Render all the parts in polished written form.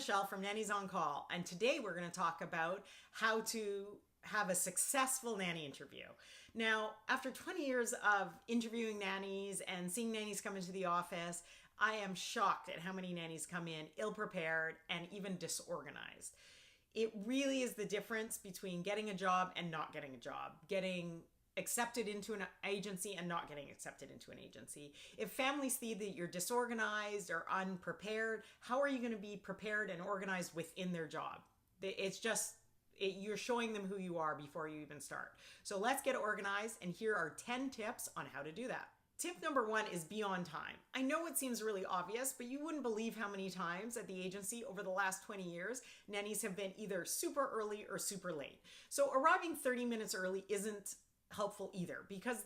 Michelle from Nannies on Call, and today we're going to talk about how to have a successful nanny interview. Now, after 20 years of interviewing nannies and seeing nannies come into the office, I am shocked at how many nannies come in ill-prepared and even disorganized. It really is the difference between getting a job and not getting a job, getting accepted into an agency and not getting accepted into an agency. If families see that you're disorganized or unprepared, how are you going to be prepared and organized within their job? It's just, you're showing them who you are before you even start. So let's get organized, and here are 10 tips on how to do that. Tip number 1 is be on time. I know it seems really obvious, but you wouldn't believe how many times at the agency over the last 20 years, nannies have been either super early or super late. So arriving 30 minutes early isn't helpful either, because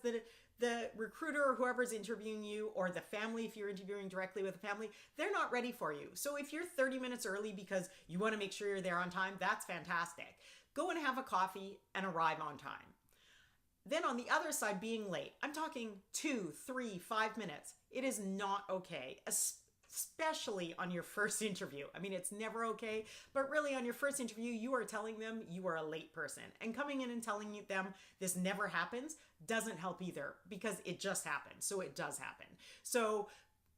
the recruiter or whoever's interviewing you, or the family, if you're interviewing directly with the family, they're not ready for you. So if you're 30 minutes early because you want to make sure you're there on time, that's fantastic. Go and have a coffee and arrive on time. Then on the other side, being late, I'm talking 2, 3, 5 minutes. It is not okay, especially on your first interview. I mean, it's never okay, but really on your first interview, you are telling them you are a late person. And coming in and telling them this never happens doesn't help either, because it just happens. So it does happen. So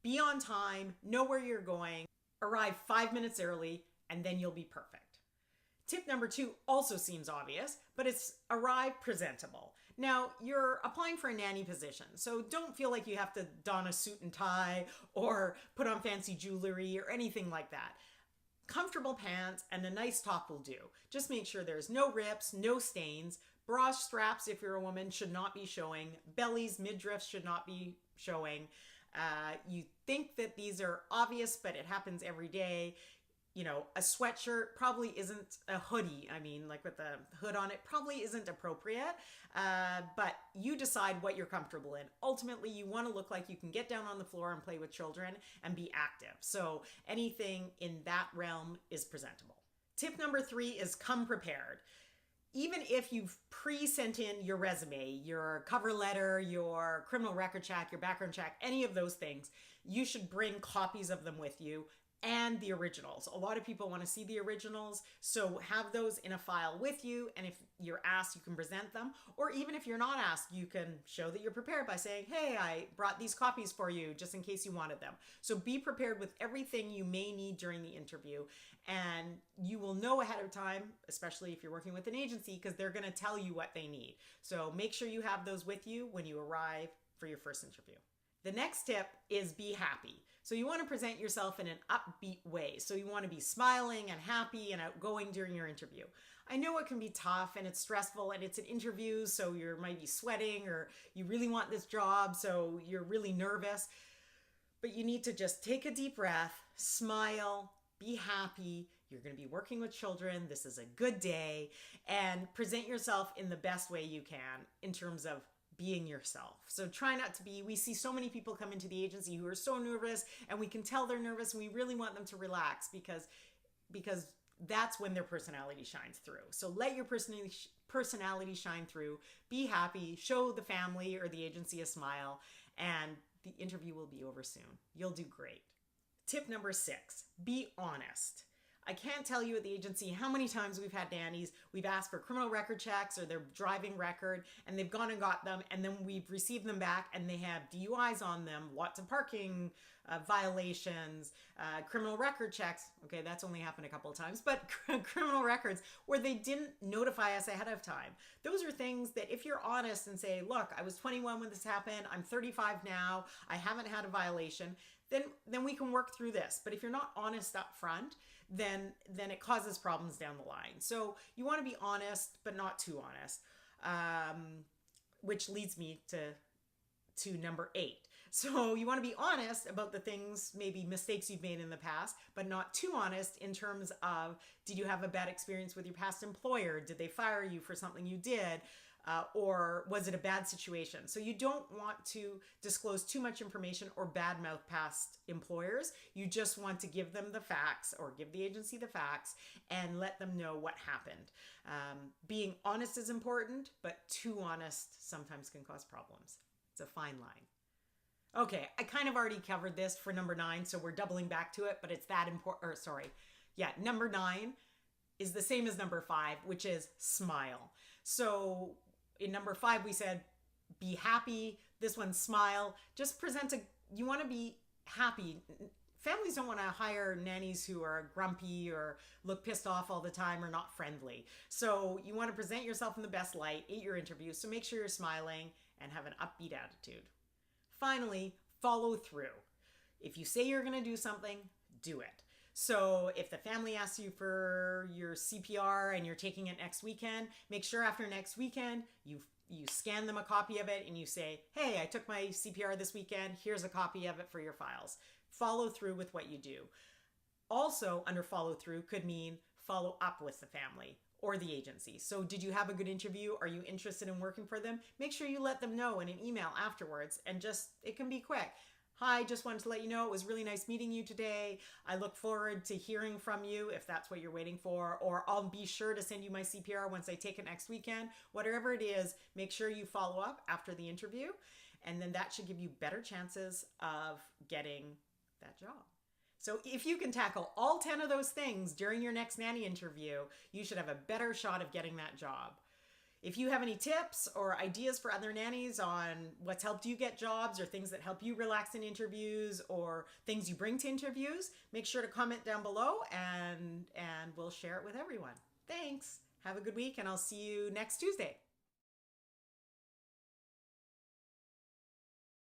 be on time, know where you're going, arrive 5 minutes early, and then you'll be perfect. Tip number 2 also seems obvious, but it's arrive presentable. Now, you're applying for a nanny position, so don't feel like you have to don a suit and tie or put on fancy jewelry or anything like that. Comfortable pants and a nice top will do. Just make sure there's no rips, no stains. Bra straps, if you're a woman, should not be showing. Bellies, midriffs should not be showing. You think that these are obvious, but it happens every day. You know, a sweatshirt probably isn't, a hoodie, I mean, like with a hood on it, probably isn't appropriate, but you decide what you're comfortable in. Ultimately, you want to look like you can get down on the floor and play with children and be active. So anything in that realm is presentable. Tip number 3 is come prepared. Even if you've pre-sent in your resume, your cover letter, your criminal record check, your background check, any of those things, you should bring copies of them with you, and the originals. A lot of people want to see the originals, so have those in a file with you, and if you're asked, you can present them. Or even if you're not asked, you can show that you're prepared by saying, hey, I brought these copies for you just in case you wanted them. So be prepared with everything you may need during the interview, and you will know ahead of time, especially if you're working with an agency, because they're going to tell you what they need. So make sure you have those with you when you arrive for your first interview. The next tip is be happy. So you want to present yourself in an upbeat way. So you want to be smiling and happy and outgoing during your interview. I know it can be tough and it's stressful and it's an interview, so you might be sweating, or you really want this job, so you're really nervous. But you need to just take a deep breath, smile, be happy. You're going to be working with children. This is a good day, and present yourself in the best way you can in terms of being yourself. So try not to be, we see so many people come into the agency who are so nervous, and we can tell they're nervous, and we really want them to relax because that's when their personality shines through. So let your personality shine through, be happy, show the family or the agency a smile, and the interview will be over soon. You'll do great. Tip number 6, be honest. I can't tell you at the agency how many times we've had nannies, we've asked for criminal record checks or their driving record, and they've gone and got them, and then we've received them back and they have DUIs on them, lots of parking violations, criminal record checks. Okay, that's only happened a couple of times, but criminal records where they didn't notify us ahead of time. Those are things that if you're honest and say, look, I was 21 when this happened, I'm 35 now, I haven't had a violation, then we can work through this. But if you're not honest up front, then it causes problems down the line. So you want to be honest, but not too honest, which leads me to number 8. So you want to be honest about the things, maybe mistakes you've made in the past, but not too honest in terms of, did you have a bad experience with your past employer? Did they fire you for something you did? Or was it a bad situation? So you don't want to disclose too much information or badmouth past employers. You just want to give them the facts, or give the agency the facts, and let them know what happened. Being honest is important, but too honest sometimes can cause problems. It's a fine line. Okay, I kind of already covered this for number 9, so we're doubling back to it, but it's that important, or sorry, Yeah, number 9 is the same as number 5, which is smile. So in number 5, we said be happy. This one, smile. Just you want to be happy. Families don't want to hire nannies who are grumpy or look pissed off all the time or not friendly. So you want to present yourself in the best light at your interview. So make sure you're smiling and have an upbeat attitude. Finally, follow through. If you say you're going to do something, do it. So if the family asks you for your CPR and you're taking it next weekend, make sure after next weekend you scan them a copy of it and you say, hey, I took my CPR this weekend. Here's a copy of it for your files. Follow through with what you do. Also, under follow through could mean follow up with the family or the agency. So did you have a good interview? Are you interested in working for them? Make sure you let them know in an email afterwards, and it can be quick. Hi, just wanted to let you know it was really nice meeting you today. I look forward to hearing from you if that's what you're waiting for, or I'll be sure to send you my CPR once I take it next weekend. Whatever it is, make sure you follow up after the interview, and then that should give you better chances of getting that job. So if you can tackle all 10 of those things during your next nanny interview, you should have a better shot of getting that job. If you have any tips or ideas for other nannies on what's helped you get jobs or things that help you relax in interviews or things you bring to interviews, make sure to comment down below and we'll share it with everyone. Thanks. Have a good week, and I'll see you next Tuesday.